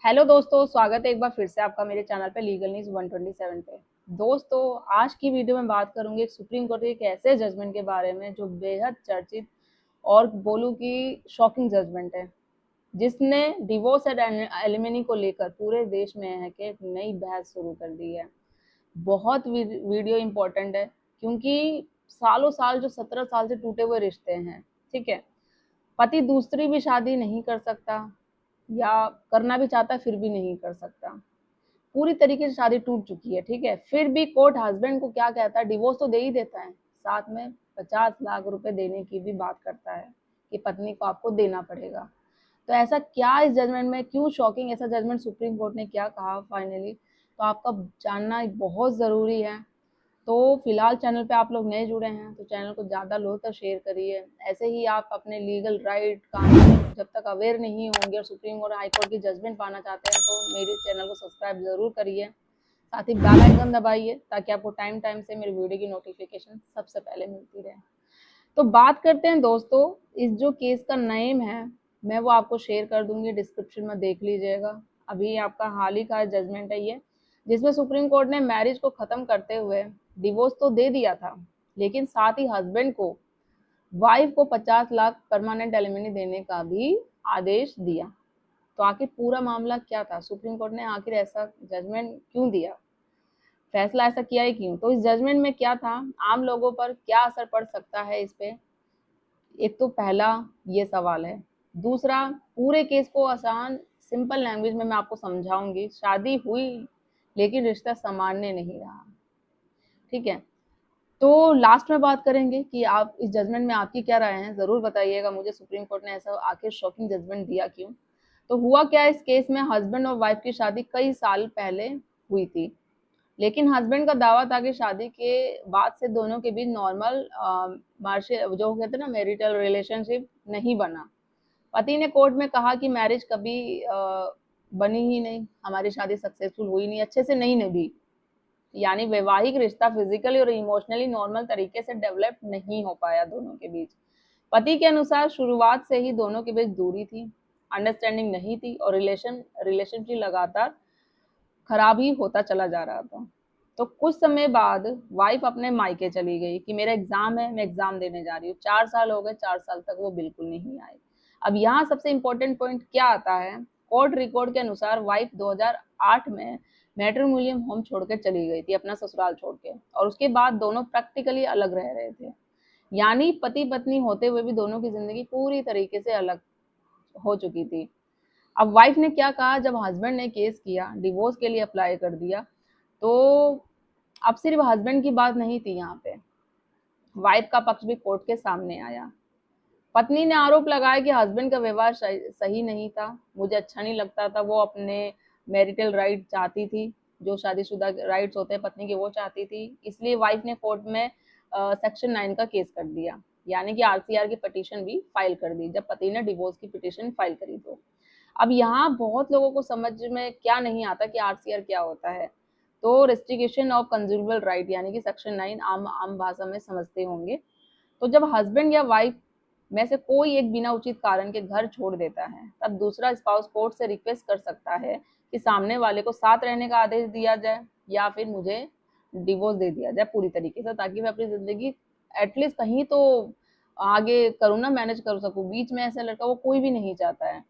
Hello दोस्तों, स्वागत है एक बार फिर से आपका मेरे चैनल पे लीगल न्यूज 127 पे। दोस्तों, आज की वीडियो में बात करूंगी एक सुप्रीम कोर्ट के एक ऐसे जजमेंट के बारे में जो बेहद चर्चित और बोलूं कि शॉकिंग जजमेंट है, जिसने डिवोर्स एंड एलिमनी को लेकर पूरे देश में है कि एक नई बहस शुरू कर दी है। बहुत वीडियो इंपॉर्टेंट है क्योंकि सालों साल जो 17 साल से टूटे हुए रिश्ते हैं, ठीक है, पति दूसरी भी शादी नहीं कर सकता या करना भी चाहता है फिर भी नहीं कर सकता। पूरी तरीके से शादी टूट चुकी है, ठीक है, फिर भी कोर्ट हस्बैंड को क्या कहता है, डिवोर्स तो दे ही देता है, साथ में 50 लाख रुपए देने की भी बात करता है कि पत्नी को आपको देना पड़ेगा। तो ऐसा क्या इस जजमेंट में, क्यों शॉकिंग ऐसा जजमेंट सुप्रीम कोर्ट ने क्या कहा फाइनली, तो आपका जानना बहुत ज़रूरी है। तो फिलहाल चैनल पे आप लोग नए जुड़े हैं तो चैनल को ज़्यादा लोग तक शेयर करिए। ऐसे ही आप अपने लीगल राइट कानून जब तक अवेयर नहीं होंगे और सुप्रीम और हाई कोर्ट की जजमेंट पाना चाहते हैं तो मेरे चैनल को सब्सक्राइब ज़रूर करिए, साथ ही बेल आइकन दबाइए ताकि आपको टाइम टाइम से मेरी वीडियो की नोटिफिकेशन सबसे पहले मिलती रहे। तो बात करते हैं दोस्तों, इस जो केस का नेम है मैं वो आपको शेयर कर दूंगी, डिस्क्रिप्शन में देख लीजिएगा। अभी आपका हाल ही का जजमेंट है ये, जिसमें सुप्रीम कोर्ट ने मैरिज को ख़त्म करते हुए डिवोर्स तो दे दिया था, लेकिन साथ ही हस्बैंड को वाइफ को 50 लाख परमानेंट एलिमनी देने का भी आदेश दिया। तो आखिर पूरा मामला क्या था, सुप्रीम कोर्ट ने आखिर ऐसा जजमेंट क्यों दिया, फैसला ऐसा किया है क्यों, तो इस जजमेंट में क्या था, आम लोगों पर क्या असर पड़ सकता है इस पे, एक तो पहला ये सवाल है। दूसरा, पूरे केस को आसान सिंपल लैंग्वेज में मैं आपको समझाऊंगी। शादी हुई लेकिन रिश्ता सामान्य नहीं रहा, ठीक है। तो लास्ट में बात करेंगे कि आप इस जजमेंट में आपकी क्या राय है, ज़रूर बताइएगा मुझे, सुप्रीम कोर्ट ने ऐसा आखिर शॉकिंग जजमेंट दिया क्यों। तो हुआ क्या, इस केस में हस्बैंड और वाइफ की शादी कई साल पहले हुई थी, लेकिन हस्बैंड का दावा था कि शादी के बाद से दोनों के बीच नॉर्मल मार्शल जो कहते हैं ना मैरिटल रिलेशनशिप नहीं बना। पति ने कोर्ट में कहा कि मैरिज कभी बनी ही नहीं, हमारी शादी सक्सेसफुल हुई नहीं, अच्छे से नहीं निभी, यानी वैवाहिक रिश्ता फिजिकली और इमोशनली नॉर्मल तरीके से डेवलप नहीं हो पाया दोनों के बीच। पति के अनुसार शुरुआत से ही दोनों के बीच दूरी थी, अंडरस्टैंडिंग नहीं थी और रिलेशनशिप लगातार खराब ही होता चला जा रहा था। तो कुछ समय बाद वाइफ अपने मायके चली गई कि मेरा एग्जाम है, मैं एग्जाम देने जा रही हूँ। 4 साल हो गए, 4 साल तक वो बिल्कुल नहीं आए। अब यहाँ सबसे इम्पोर्टेंट पॉइंट क्या आता है, कोर्ट रिकॉर्ड के अनुसार वाइफ 2008 में मैट्रिमोनियल होम छोड़ के चली गई थी, अपना ससुराल छोड़ के, और उसके बाद दोनों प्रैक्टिकली अलग रह रहे थे, यानी पति पत्नी होते हुए भी दोनों की जिंदगी पूरी तरीके से अलग हो चुकी थी। अब वाइफ ने क्या कहा, जब हस्बैंड ने केस किया, डिवोर्स के लिए अप्लाई कर दिया, तो अब सिर्फ हस्बैंड की बात नहीं थी यहाँ पे, वाइफ का पक्ष भी कोर्ट के सामने आया। पत्नी ने आरोप लगाया कि हस्बैंड का व्यवहार सही नहीं था, मुझे अच्छा नहीं लगता था, वो अपने मैरिटल राइट चाहती थी, जो शादीशुदा राइट्स होते हैं पत्नी के वो चाहती थी, इसलिए वाइफ ने कोर्ट में सेक्शन 9 का केस कर दिया, यानी कि आरसीआर की पिटीशन भी फाइल कर दी जब पति ने डिवोर्स की पिटीशन फाइल करी। तो अब यहाँ बहुत लोगों को समझ में क्या नहीं आता कि आरसीआर क्या होता है। तो रेस्ट्रिक्शन ऑफ कंज्यूमबल राइट यानी कि सेक्शन 9 आम आम भाषा में समझते होंगे। तो जब हस्बैंड या वाइफ में से कोई एक बिना उचित कारण के घर छोड़ देता है, तब दूसरा स्पाउस कोर्ट से रिक्वेस्ट कर सकता है कि सामने वाले को साथ रहने का आदेश दिया जाए या फिर मुझे डिवोर्स दे दिया जाए पूरी तरीके से, ताकि मैं अपनी जिंदगी एटलीस्ट कहीं तो आगे करूँ ना, मैनेज कर सकूँ। बीच में ऐसा लड़का वो कोई भी नहीं चाहता है।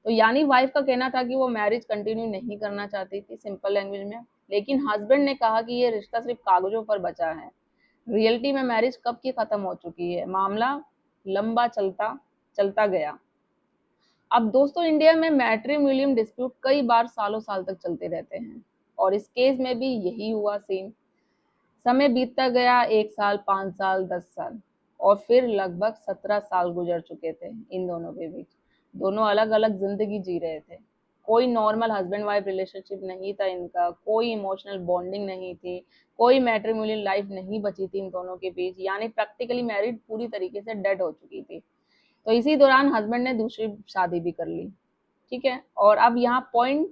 तो यानी वाइफ का कहना था कि वो मैरिज कंटिन्यू नहीं करना चाहती थी सिंपल लैंग्वेज में, लेकिन हस्बैंड ने कहा कि ये रिश्ता सिर्फ कागजों पर बचा है, रियलिटी में मैरिज कब की खत्म हो चुकी है। मामला लंबा चलता चलता गया। अब दोस्तों, इंडिया में मैट्रिमोनियल डिस्प्यूट कई बार सालों साल तक चलते रहते हैं और इस केस में भी यही हुआ सेम। समय बीतता गया, 1 साल, 5 साल, 10 साल और फिर लगभग 17 साल गुजर चुके थे इन दोनों के बीच। दोनों अलग अलग जिंदगी जी रहे थे, कोई नॉर्मल हस्बैंड वाइफ रिलेशनशिप नहीं था इनका, कोई इमोशनल बॉन्डिंग नहीं थी, कोई मैट्रिमोनियल लाइफ नहीं बची थी इन दोनों के बीच, यानी प्रैक्टिकली मैरिड पूरी तरीके से डेड हो चुकी थी। तो इसी दौरान हस्बैंड ने दूसरी शादी भी कर ली, ठीक है। और अब यहाँ पॉइंट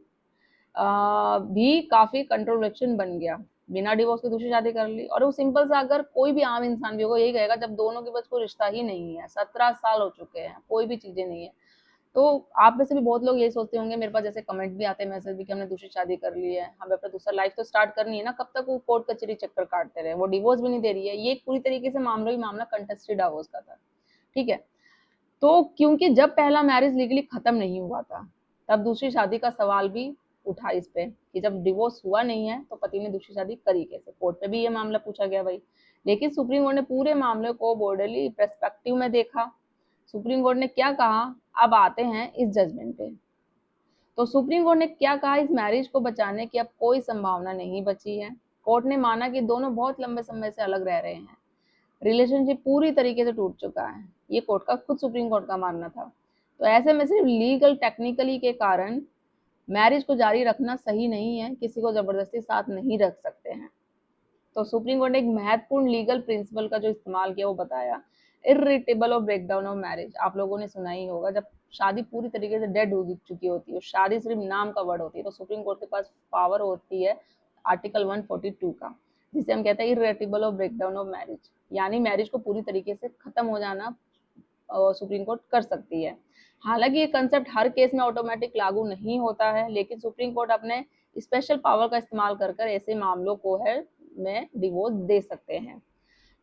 भी काफी कंट्रोवर्शियल बन गया, बिना डिवोर्स की दूसरी शादी कर ली। और वो सिंपल सा, अगर कोई भी आम इंसान भी होगा यही कहेगा, जब दोनों के पास कोई रिश्ता ही नहीं है, 17 साल हो चुके हैं, कोई भी चीजें नहीं है, तो आप में से भी बहुत लोग यही सोचते होंगे, मेरे पास जैसे कमेंट भी आते हैं, मैसेज भी, कि हमने दूसरी शादी कर ली है, हमें अपना दूसरा लाइफ तो स्टार्ट करनी है ना, कब तक वो कोर्ट कचहरी चक्कर काटते रहे, वो डिवोर्स भी नहीं दे रही है। ये पूरी तरीके से मामला ही मामला कंटेस्टेड डिवोर्स का था, ठीक है। तो क्योंकि जब पहला मैरिज लीगली खत्म नहीं हुआ था, तब दूसरी शादी का सवाल भी उठा इस पे, कि जब डिवोर्स हुआ नहीं है तो पति ने दूसरी शादी करी कैसे। कोर्ट में भी ये मामला पूछा गया भाई, लेकिन सुप्रीम कोर्ट ने पूरे मामले को बॉर्डरली पर्सपेक्टिव में देखा। सुप्रीम कोर्ट ने क्या कहा, अब आते हैं इस जजमेंट पे। तो सुप्रीम कोर्ट ने क्या कहा, इस मैरिज को बचाने की अब कोई संभावना नहीं बची है। कोर्ट ने माना कि दोनों बहुत लंबे समय से अलग रह रहे हैं, रिलेशनशिप पूरी तरीके से टूट चुका है। ये कोर्ट का खुद सुप्रीम कोर्ट का मानना था। तो ऐसे में सिर्फ लीगल टेक्निकली के कारण मैरिज को जारी रखना सही नहीं है, किसी को जबरदस्ती साथ नहीं रख सकते हैं। तो सुप्रीम कोर्ट ने एक महत्वपूर्ण लीगल प्रिंसिपल का जो इस्तेमाल किया वो बताया, इरिटेबल और ब्रेकडाउन ऑफ मैरिज। आप लोगों ने सुना ही होगा, जब शादी पूरी तरीके से डेड हो चुकी होती है, शादी सिर्फ नाम का वर्ड होती है, तो सुप्रीम कोर्ट के पास पावर होती है आर्टिकल 142 का, जिसे हम कहते हैं इरिटेबल और ब्रेकडाउन ऑफ मैरिज, यानी मैरिज को पूरी तरीके से खत्म हो जाना सुप्रीम कोर्ट कर सकती है। हालांकि ये कंसेप्ट हर केस में ऑटोमेटिक लागू नहीं होता है, लेकिन सुप्रीम कोर्ट अपने स्पेशल पावर का इस्तेमाल कर कर ऐसे मामलों को है में डिवोर्स दे सकते हैं।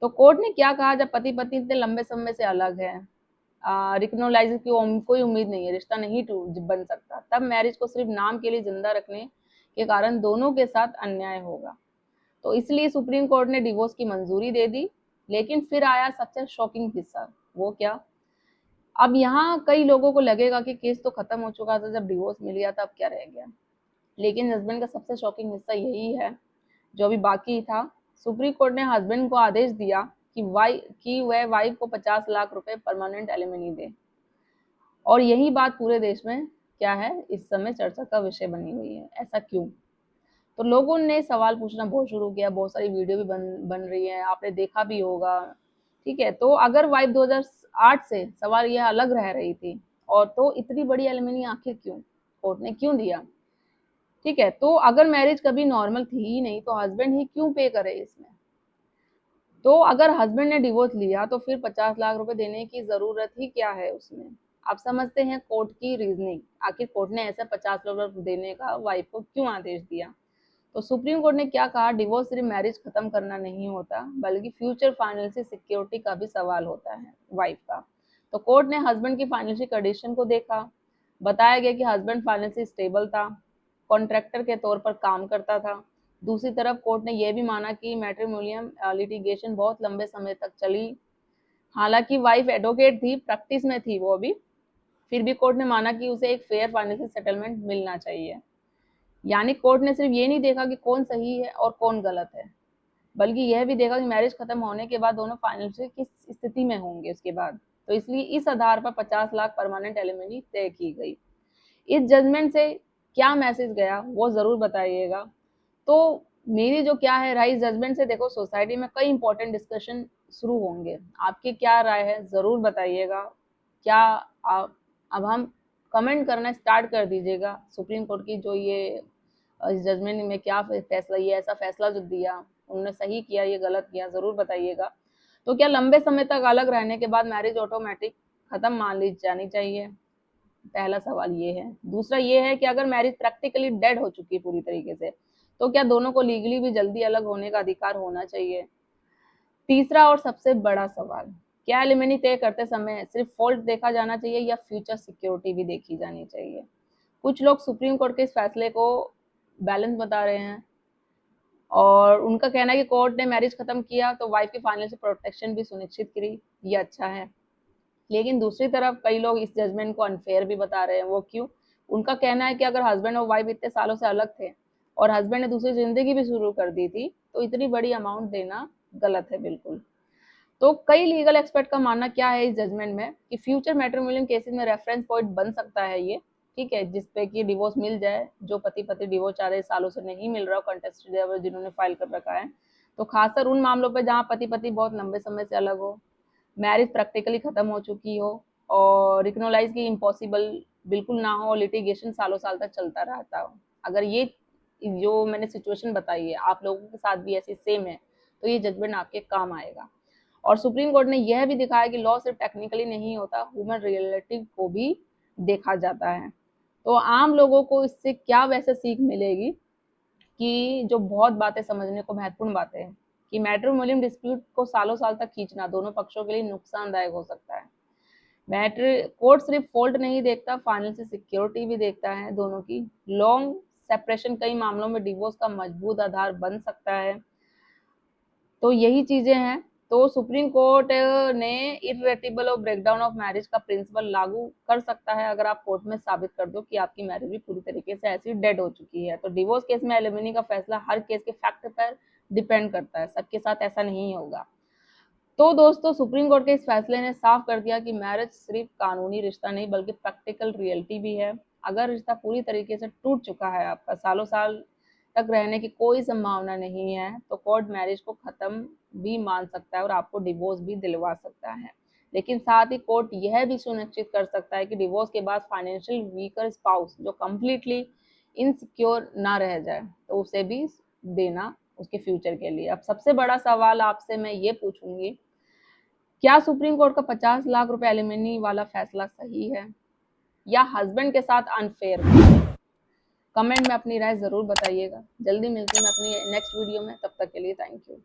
तो कोर्ट ने क्या कहा, जब पति पत्नी इतने लंबे समय से अलग है, रिकग्नाइज की कोई उम्मीद नहीं है, रिश्ता नहीं बन सकता, तब मैरिज को सिर्फ नाम के लिए जिंदा रखने के कारण दोनों के साथ अन्याय होगा। तो इसलिए सुप्रीम कोर्ट ने डिवोर्स की मंजूरी दे दी। लेकिन फिर आया सबसे शॉकिंग हिस्सा, वो क्या, अब यहाँ कई लोगों को लगेगा कि केस तो खत्म हो चुका था, जब डिवोर्स मिल गया था अब क्या रह गया। लेकिन हस्बैंड का सबसे शॉकिंग हिस्सा यही है जो अभी बाकी था। सुप्रीम कोर्ट ने हस्बैंड को आदेश दिया कि वह वाइफ को 50 लाख रुपए परमानेंट एलिमनी दे। और यही बात पूरे देश में क्या है, इस समय चर्चा का विषय बनी हुई है। ऐसा क्यों? तो लोगों ने सवाल पूछना बहुत शुरू किया, बहुत सारी वीडियो भी बन रही है, आपने देखा भी होगा, ठीक है। तो अगर वाइफ 2008 से सवाल यह अलग रह रही थी, और तो इतनी बड़ी एलिमनी आखिर क्यों, कोर्ट ने क्यों दिया, ठीक है। तो अगर मैरिज कभी नॉर्मल थी ही नहीं तो हस्बैंड ही क्यों पे करे इसमें। तो अगर हस्बैंड ने डिवोर्स लिया तो फिर 50 लाख रुपए देने की जरूरत ही क्या है उसमें। आप समझते हैं कोर्ट की रीजनिंग, आखिर कोर्ट ने ऐसा 50 लाख देने का वाइफ को क्यों आदेश दिया। तो सुप्रीम कोर्ट ने क्या कहा, डिवोर्स सिर्फ मैरिज खत्म करना नहीं होता, बल्कि फ्यूचर फाइनेंशियल सिक्योरिटी का भी सवाल होता है वाइफ का। तो कोर्ट ने हस्बैंड की फाइनेंशियल कंडीशन को देखा। बताया गया कि हस्बैंड फाइनेंशियल स्टेबल था, कॉन्ट्रैक्टर के तौर पर काम करता था। दूसरी तरफ कोर्ट ने यह भी माना कि मैट्रिमोनियम लिटिगेशन बहुत लंबे समय तक चली। हालांकि वाइफ एडवोकेट थी, प्रैक्टिस में थी वो अभी, फिर भी कोर्ट ने माना कि उसे एक फेयर फाइनेंशियल सेटलमेंट मिलना चाहिए। यानी कोर्ट ने सिर्फ ये नहीं देखा कि कौन सही है और कौन गलत है, बल्कि यह भी देखा कि मैरिज खत्म होने के बाद दोनों फाइनेंशियल किस स्थिति में होंगे उसके बाद। तो इसलिए इस आधार पर 50 लाख परमानेंट एलिमनी तय की गई। इस जजमेंट से क्या मैसेज गया वो जरूर बताइएगा। तो मेरी जो क्या है राय, जजमेंट से देखो सोसाइटी में कई इंपॉर्टेंट डिस्कशन शुरू होंगे। आपकी क्या राय है जरूर बताइएगा। क्या आप, अब हम कमेंट करना स्टार्ट कर दीजिएगा, सुप्रीम कोर्ट की जो ये इस जजमेंट में क्या फैसला, ये ऐसा फैसला जो दिया उन्होंने सही किया, ये गलत किया, जरूर बताइएगा। तो क्या लंबे समय तक अलग रहने के बाद मैरिज ऑटोमेटिक खत्म मान ली जानी चाहिए? पहला सवाल ये है। दूसरा ये है कि अगर मैरिज प्रैक्टिकली डेड हो चुकी है पूरी तरीके से, तो क्या दोनों को लीगली भी जल्दी अलग होने का अधिकार होना चाहिए? तीसरा और सबसे बड़ा सवाल, क्या एलिमनी तय करते समय सिर्फ फॉल्ट देखा जाना चाहिए या फ्यूचर सिक्योरिटी भी देखी जानी चाहिए? कुछ लोग सुप्रीम कोर्ट के इस फैसले को बैलेंस बता रहे हैं, और उनका कहना है कि कोर्ट ने मैरिज खत्म किया तो वाइफ की फाइनेंशियल प्रोटेक्शन भी सुनिश्चित करी, ये अच्छा है। लेकिन दूसरी तरफ कई लोग इस जजमेंट को अनफेयर भी बता रहे हैं। वो क्यों? उनका कहना है कि अगर हस्बैंड और वाइफ इतने सालों से अलग थे और हस्बैंड ने दूसरी जिंदगी भी शुरू कर दी थी, तो इतनी बड़ी अमाउंट देना गलत है बिल्कुल। तो कई लीगल एक्सपर्ट का मानना क्या है इस जजमेंट में, कि फ्यूचर मैट्रिमोनियल केसेस में रेफरेंस पॉइंट बन सकता है ये, ठीक है, जिसपे कि डिवोर्स मिल जाए, जो पति पति डिवोर्स 4 सालों से नहीं मिल रहा, कंटेस्टेड डिवोर्स जिन्होंने फाइल कर रखा है। तो खासकर उन मामलों पे जहाँ पति पति बहुत लंबे समय से अलग हो, मैरिज प्रैक्टिकली खत्म हो चुकी हो, और रिकग्नाइज की इम्पॉसिबल बिल्कुल ना हो, और लिटिगेशन सालों साल तक चलता रहता हो। अगर ये जो मैंने सिचुएशन बताई है आप लोगों के साथ भी ऐसी सेम है, तो ये जजमेंट आपके काम आएगा। और सुप्रीम कोर्ट ने यह भी दिखाया कि लॉ सिर्फ टेक्निकली नहीं होता, ह्यूमन रियलिटी को भी देखा जाता है। तो आम लोगों को इससे क्या वैसे सीख मिलेगी कि जो बहुत बातें समझने को महत्वपूर्ण बातें हैं कि मैट्रिमोनियल डिस्प्यूट को सालों साल तक खींचना दोनों पक्षों के लिए नुकसानदायक हो सकता है। कोर्ट सिर्फ फॉल्ट नहीं देखता, फाइनेंशियल सिक्योरिटी भी देखता है दोनों की। लॉन्ग सेपरेशन कई मामलों में डिवोर्स का मजबूत आधार बन सकता है। तो यही चीजें हैं। तो सुप्रीम कोर्ट ने इररिवर्सिबल और ब्रेकडाउन ऑफ मैरिज का प्रिंसिपल लागू कर सकता है अगर आप कोर्ट में साबित कर दो कि आपकी मैरिज भी पूरी तरीके से ऐसी डेड हो चुकी है। तो डिवोर्स केस में एलिमनी का फैसला हर केस के फैक्ट पर डिपेंड करता है, सबके साथ ऐसा नहीं होगा। तो दोस्तों, सुप्रीम कोर्ट के इस फैसले ने साफ कर दिया कि मैरिज सिर्फ कानूनी रिश्ता नहीं बल्कि प्रैक्टिकल रियलिटी भी है। अगर रिश्ता पूरी तरीके से टूट चुका है, आपका सालों साल तक रहने की कोई संभावना नहीं है, तो कोर्ट मैरिज को खत्म भी मान सकता है और आपको डिवोर्स भी दिलवा सकता है। लेकिन साथ ही कोर्ट यह भी सुनिश्चित कर सकता है कि डिवोर्स के बाद फाइनेंशियल वीकर स्पाउस जो कम्प्लीटली इनसिक्योर ना रह जाए, तो उसे भी देना उसके फ्यूचर के लिए। अब सबसे बड़ा सवाल आपसे मैं ये पूछूंगी, क्या सुप्रीम कोर्ट का 50 लाख रुपए एलिमनी वाला फैसला सही है या हस्बैंड के साथ अनफेयर? कमेंट में अपनी राय जरूर बताइएगा। जल्दी मिलती हूँ मैं अपनी नेक्स्ट वीडियो में, तब तक के लिए थैंक यू।